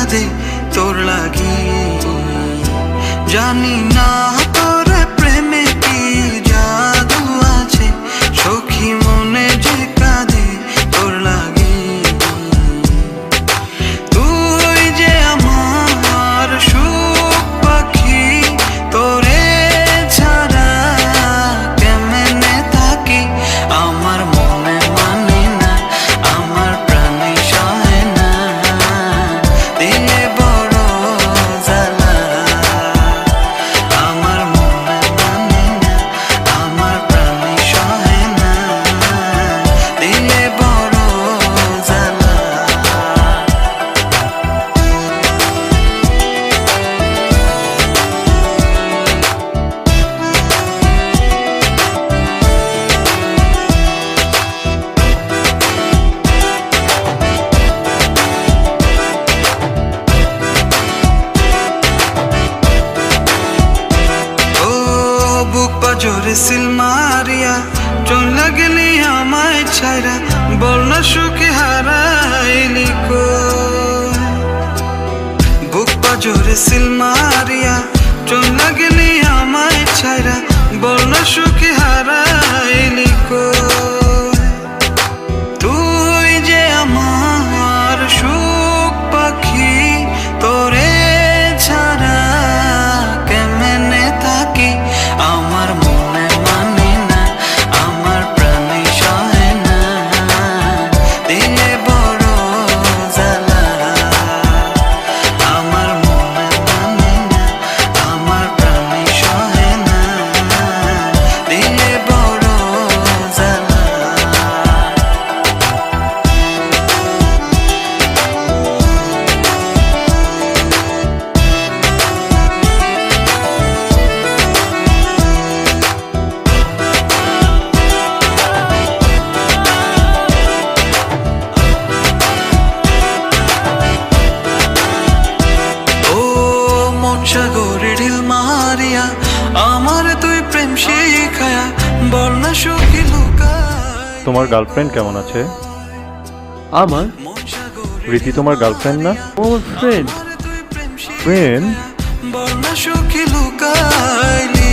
কাঁদে তোর লাগি। জানি না তোর প্রেমে কি জাদু আছে, সখী মনে যে কাঁদে তোর লাগি। তুই যে আমার সুখ পাখি, তোরে ছাড়া কেমনে থাকি। আমার মনে মানে না, আমার প্রাণে সহে না, দিলে বড় জ্বালা। আমার মনে মানে না, আমার প্রাণে সহে না, দিলে বড় জ্বালা। বুক পাজরে সিল মারিয়া চলে গেলি আমায় ছাইরা, বল না সুখে হারাইলি কই। বুক পাজরে সিল মারিয়া চলে গেলি আমায় ছাইরা, বল না সুখে হারাইলি কই। তুই যে আমার সুখ পাখি, তোরে ছাড়া কেমনে থাকি। আমার মনে মানে না, আমার প্রাণে সহে না, দিলে বড় জ্বালা। আমার মনে মানে না, আমার প্রাণে সহে না, দিলে বড় জ্বালা। সাগরে ঢিল মারিয়া আমার তুই প্রেম শিখায়া, বল না সুখী লুকায়। তোমার গার্লফ্রেন্ড কেমন আছে? আমার রীতি তোমার গার্লফ্রেন্ড না? আমার ফ্রেন্ড। ফ্রেন্ড? বল না সুখী লুকাইলি।